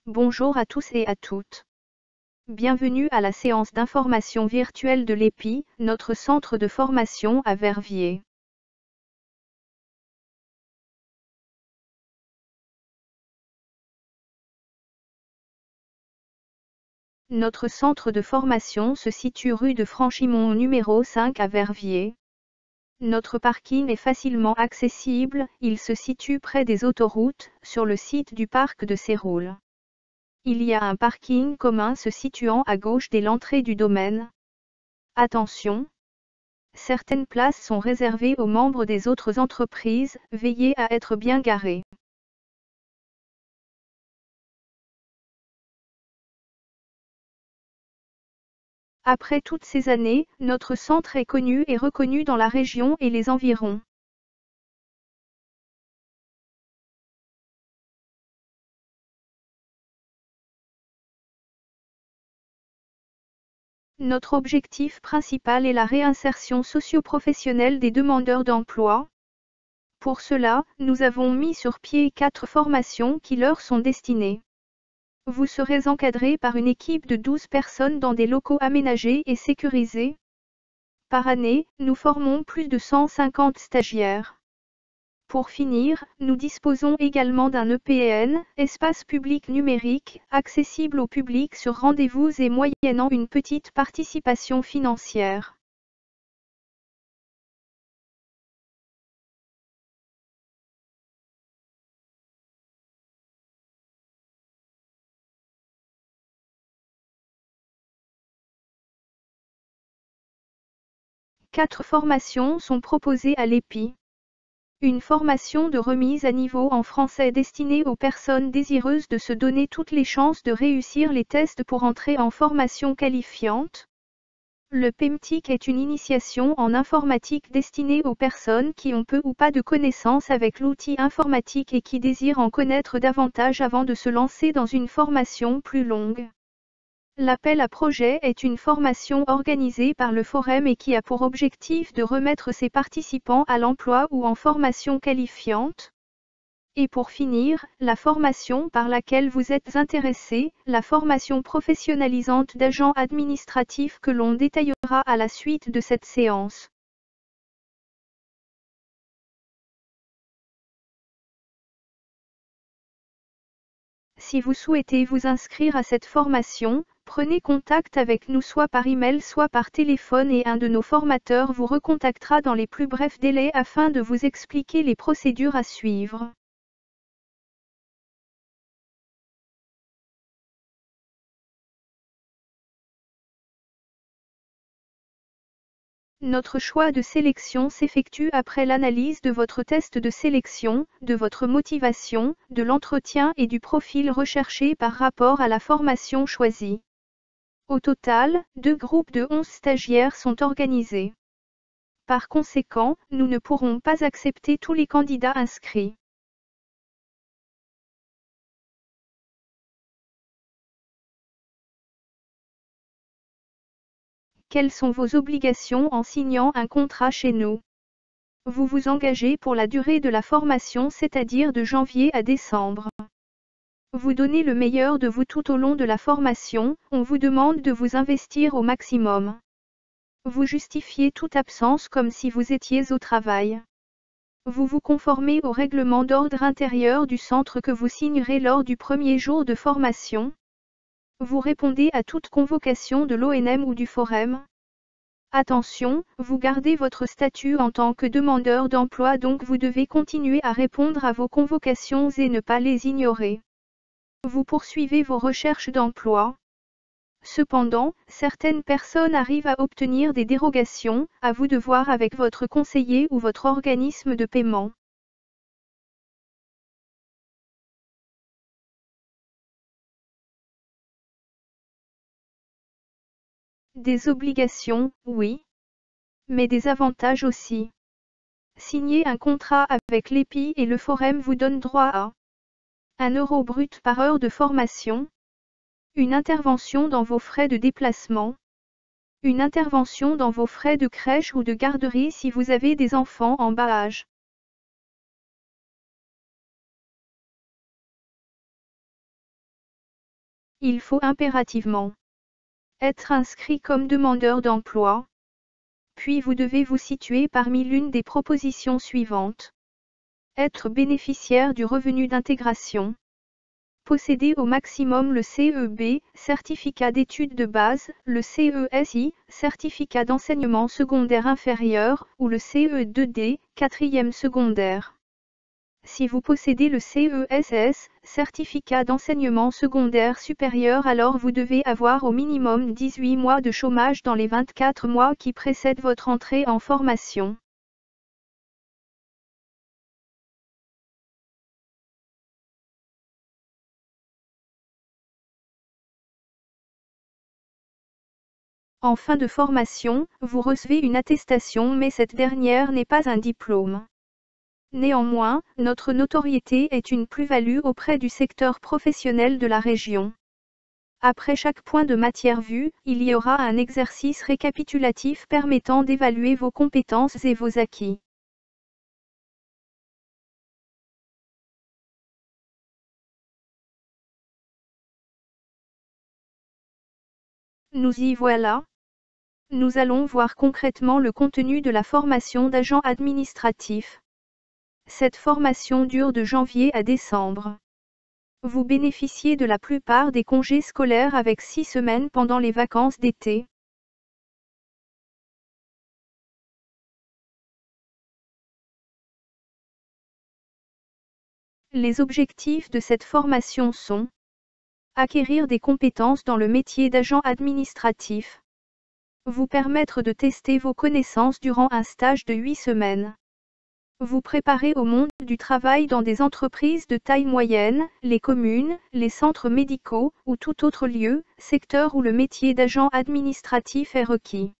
Bonjour à tous et à toutes. Bienvenue à la séance d'information virtuelle de l'EPI, notre centre de formation à Verviers. Notre centre de formation se situe rue de Franchimont numéro 5 à Verviers. Notre parking est facilement accessible, il se situe près des autoroutes, sur le site du parc de Séroul. Il y a un parking commun se situant à gauche de l'entrée du domaine. Attention! Certaines places sont réservées aux membres des autres entreprises, veillez à être bien garés. Après toutes ces années, notre centre est connu et reconnu dans la région et les environs. Notre objectif principal est la réinsertion socio-professionnelle des demandeurs d'emploi. Pour cela, nous avons mis sur pied 4 formations qui leur sont destinées. Vous serez encadré par une équipe de 12 personnes dans des locaux aménagés et sécurisés. Par année, nous formons plus de 150 stagiaires. Pour finir, nous disposons également d'un EPN, espace public numérique, accessible au public sur rendez-vous et moyennant une petite participation financière. Quatre formations sont proposées à l'EPI. Une formation de remise à niveau en français destinée aux personnes désireuses de se donner toutes les chances de réussir les tests pour entrer en formation qualifiante. Le PEMTIC est une initiation en informatique destinée aux personnes qui ont peu ou pas de connaissances avec l'outil informatique et qui désirent en connaître davantage avant de se lancer dans une formation plus longue. L'appel à projet est une formation organisée par le Forum et qui a pour objectif de remettre ses participants à l'emploi ou en formation qualifiante. Et pour finir, la formation par laquelle vous êtes intéressé, la formation professionnalisante d'agent administratif que l'on détaillera à la suite de cette séance. Si vous souhaitez vous inscrire à cette formation, prenez contact avec nous soit par email soit par téléphone et un de nos formateurs vous recontactera dans les plus brefs délais afin de vous expliquer les procédures à suivre. Notre choix de sélection s'effectue après l'analyse de votre test de sélection, de votre motivation, de l'entretien et du profil recherché par rapport à la formation choisie. Au total, 2 groupes de 11 stagiaires sont organisés. Par conséquent, nous ne pourrons pas accepter tous les candidats inscrits. Quelles sont vos obligations en signant un contrat chez nous? Vous vous engagez pour la durée de la formation, c'est-à-dire de janvier à décembre. Vous donnez le meilleur de vous tout au long de la formation, on vous demande de vous investir au maximum. Vous justifiez toute absence comme si vous étiez au travail. Vous vous conformez au règlement d'ordre intérieur du centre que vous signerez lors du premier jour de formation. Vous répondez à toute convocation de l'ONM ou du Forum. Attention, vous gardez votre statut en tant que demandeur d'emploi, donc vous devez continuer à répondre à vos convocations et ne pas les ignorer. Vous poursuivez vos recherches d'emploi. Cependant, certaines personnes arrivent à obtenir des dérogations, à vous de voir avec votre conseiller ou votre organisme de paiement. Des obligations, oui. Mais des avantages aussi. Signer un contrat avec l'EPI et le Forum vous donne droit à 1 euro brut par heure de formation, une intervention dans vos frais de déplacement, une intervention dans vos frais de crèche ou de garderie si vous avez des enfants en bas âge. il faut impérativement être inscrit comme demandeur d'emploi. Puis vous devez vous situer parmi l'une des propositions suivantes. Être bénéficiaire du revenu d'intégration. Posséder au maximum le CEB, certificat d'études de base, le CESI, certificat d'enseignement secondaire inférieur, ou le CE2D, quatrième secondaire. Si vous possédez le CESS, certificat d'enseignement secondaire supérieur, alors vous devez avoir au minimum 18 mois de chômage dans les 24 mois qui précèdent votre entrée en formation. En fin de formation, vous recevez une attestation, mais cette dernière n'est pas un diplôme. Néanmoins, notre notoriété est une plus-value auprès du secteur professionnel de la région. Après chaque point de matière vu, il y aura un exercice récapitulatif permettant d'évaluer vos compétences et vos acquis. Nous y voilà. Nous allons voir concrètement le contenu de la formation d'agent administratif. Cette formation dure de janvier à décembre. Vous bénéficiez de la plupart des congés scolaires avec 6 semaines pendant les vacances d'été. Les objectifs de cette formation sont acquérir des compétences dans le métier d'agent administratif. Vous permettre de tester vos connaissances durant un stage de 8 semaines. Vous préparer au monde du travail dans des entreprises de taille moyenne, les communes, les centres médicaux, ou tout autre lieu, secteur où le métier d'agent administratif est requis.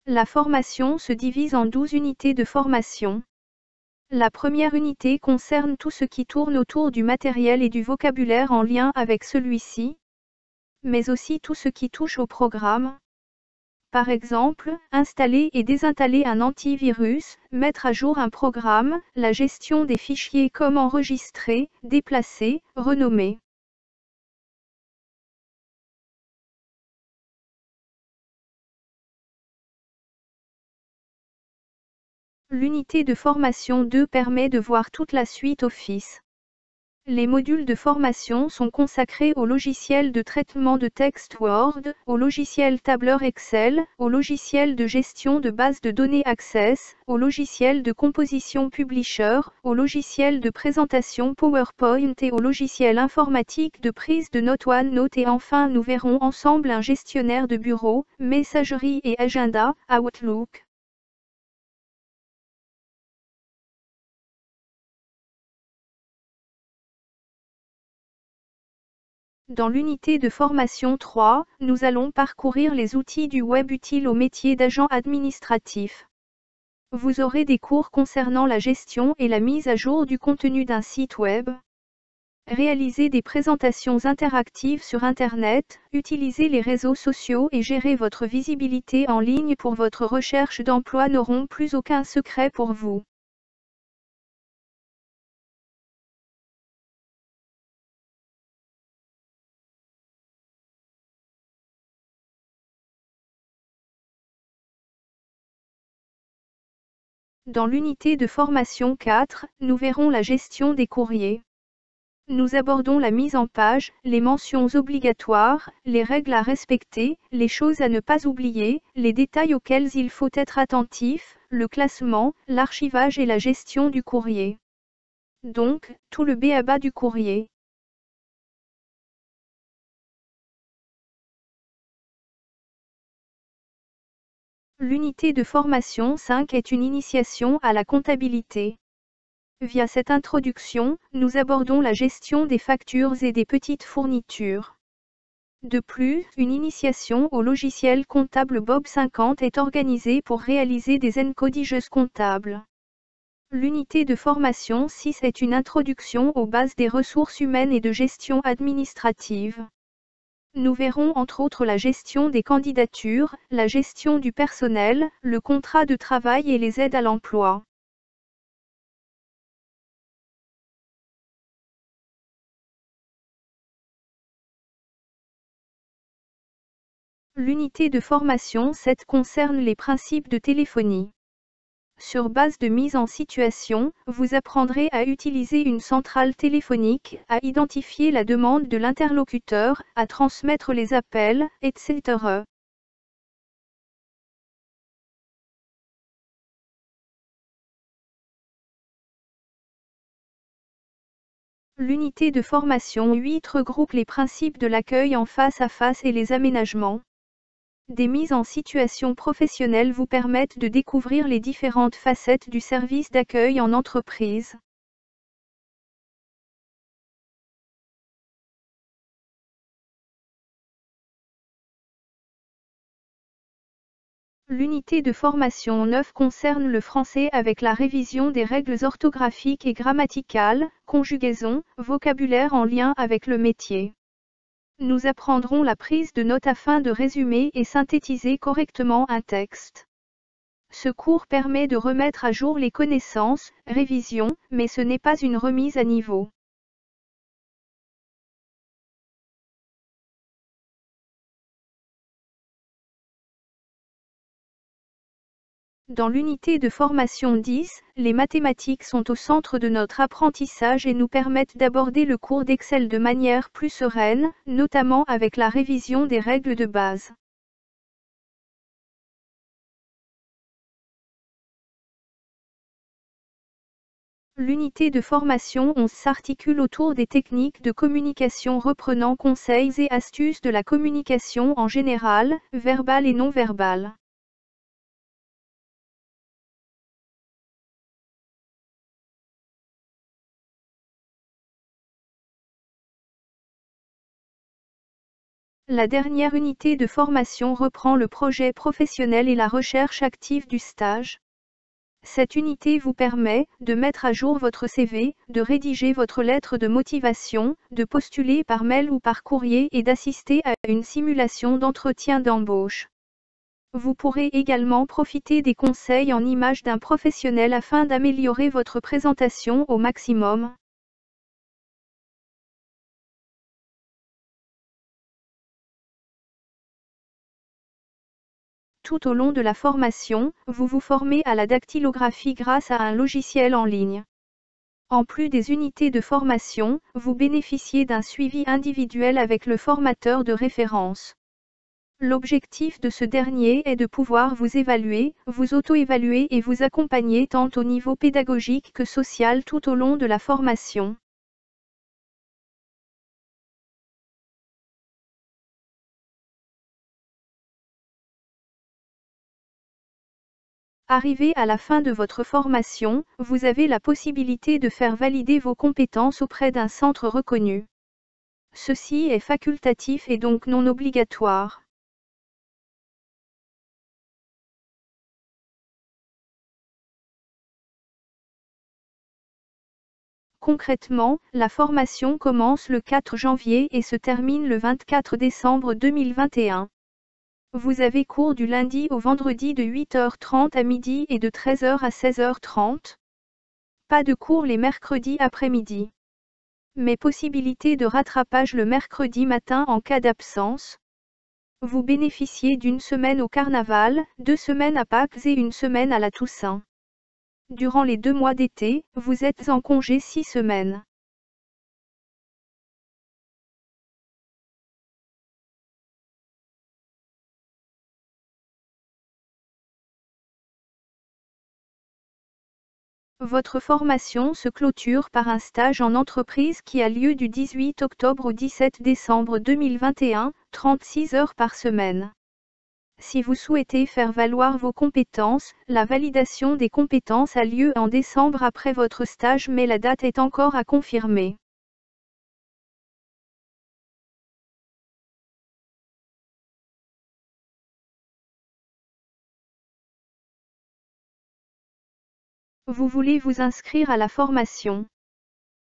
La formation se divise en 12 unités de formation. La première unité concerne tout ce qui tourne autour du matériel et du vocabulaire en lien avec celui-ci, mais aussi tout ce qui touche au programme. Par exemple, installer et désinstaller un antivirus, mettre à jour un programme, la gestion des fichiers comme enregistrer, déplacer, renommer. L'unité de formation 2 permet de voir toute la suite Office. Les modules de formation sont consacrés au logiciel de traitement de texte Word, au logiciel tableur Excel, au logiciel de gestion de base de données Access, au logiciel de composition Publisher, au logiciel de présentation PowerPoint et au logiciel informatique de prise de notes OneNote, et enfin nous verrons ensemble un gestionnaire de bureau, messagerie et agenda, Outlook. Dans l'unité de formation 3, nous allons parcourir les outils du web utiles au métier d'agent administratif. Vous aurez des cours concernant la gestion et la mise à jour du contenu d'un site web. Réaliser des présentations interactives sur Internet, utiliser les réseaux sociaux et gérer votre visibilité en ligne pour votre recherche d'emploi n'auront plus aucun secret pour vous. Dans l'unité de formation 4, nous verrons la gestion des courriers. Nous abordons la mise en page, les mentions obligatoires, les règles à respecter, les choses à ne pas oublier, les détails auxquels il faut être attentif, le classement, l'archivage et la gestion du courrier. Donc, tout le b.a.-ba du courrier. L'unité de formation 5 est une initiation à la comptabilité. Via cette introduction, nous abordons la gestion des factures et des petites fournitures. De plus, une initiation au logiciel comptable Bob 50 est organisée pour réaliser des encodiges comptables. L'unité de formation 6 est une introduction aux bases des ressources humaines et de gestion administrative. Nous verrons entre autres la gestion des candidatures, la gestion du personnel, le contrat de travail et les aides à l'emploi. L'unité de formation 7 concerne les principes de téléphonie. Sur base de mise en situation, vous apprendrez à utiliser une centrale téléphonique, à identifier la demande de l'interlocuteur, à transmettre les appels, etc. L'unité de formation 8 regroupe les principes de l'accueil en face à face et les aménagements. Des mises en situation professionnelles vous permettent de découvrir les différentes facettes du service d'accueil en entreprise. L'unité de formation 9 concerne le français avec la révision des règles orthographiques et grammaticales, conjugaison, vocabulaire en lien avec le métier. Nous apprendrons la prise de notes afin de résumer et synthétiser correctement un texte. Ce cours permet de remettre à jour les connaissances, révision, mais ce n'est pas une remise à niveau. Dans l'unité de formation 10, les mathématiques sont au centre de notre apprentissage et nous permettent d'aborder le cours d'Excel de manière plus sereine, notamment avec la révision des règles de base. L'unité de formation 11 s'articule autour des techniques de communication reprenant conseils et astuces de la communication en général, verbale et non verbale. La dernière unité de formation reprend le projet professionnel et la recherche active du stage. Cette unité vous permet de mettre à jour votre CV, de rédiger votre lettre de motivation, de postuler par mail ou par courrier et d'assister à une simulation d'entretien d'embauche. Vous pourrez également profiter des conseils en images d'un professionnel afin d'améliorer votre présentation au maximum. Tout au long de la formation, vous vous formez à la dactylographie grâce à un logiciel en ligne. En plus des unités de formation, vous bénéficiez d'un suivi individuel avec le formateur de référence. L'objectif de ce dernier est de pouvoir vous évaluer, vous auto-évaluer et vous accompagner tant au niveau pédagogique que social tout au long de la formation. Arrivé à la fin de votre formation, vous avez la possibilité de faire valider vos compétences auprès d'un centre reconnu. Ceci est facultatif et donc non obligatoire. Concrètement, la formation commence le 4 janvier et se termine le 24 décembre 2021. Vous avez cours du lundi au vendredi de 8h30 à midi et de 13h à 16h30. Pas de cours les mercredis après-midi. Mais possibilité de rattrapage le mercredi matin en cas d'absence. Vous bénéficiez d'une semaine au carnaval, 2 semaines à Pâques et une semaine à la Toussaint. Durant les 2 mois d'été, vous êtes en congé 6 semaines. Votre formation se clôture par un stage en entreprise qui a lieu du 18 octobre au 17 décembre 2021, 36 heures par semaine. Si vous souhaitez faire valoir vos compétences, la validation des compétences a lieu en décembre après votre stage mais la date est encore à confirmer. Vous voulez vous inscrire à la formation.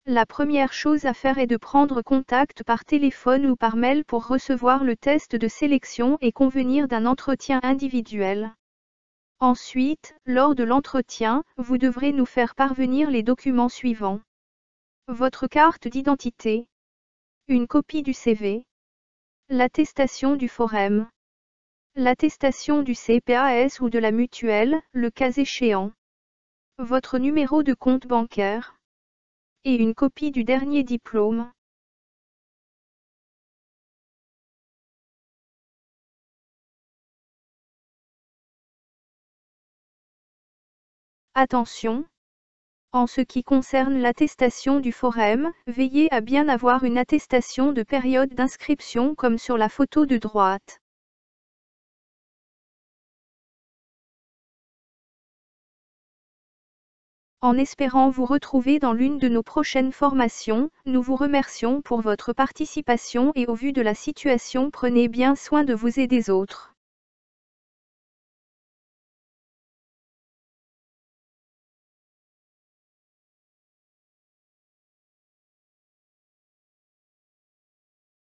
La première chose à faire est de prendre contact par téléphone ou par mail pour recevoir le test de sélection et convenir d'un entretien individuel. Ensuite, lors de l'entretien, vous devrez nous faire parvenir les documents suivants. Votre carte d'identité. Une copie du CV. L'attestation du forum. l'attestation du CPAS ou de la mutuelle, le cas échéant, votre numéro de compte bancaire, et une copie du dernier diplôme. Attention! En ce qui concerne l'attestation du forum, veillez à bien avoir une attestation de période d'inscription comme sur la photo de droite. En espérant vous retrouver dans l'une de nos prochaines formations, nous vous remercions pour votre participation et au vu de la situation, prenez bien soin de vous et des autres.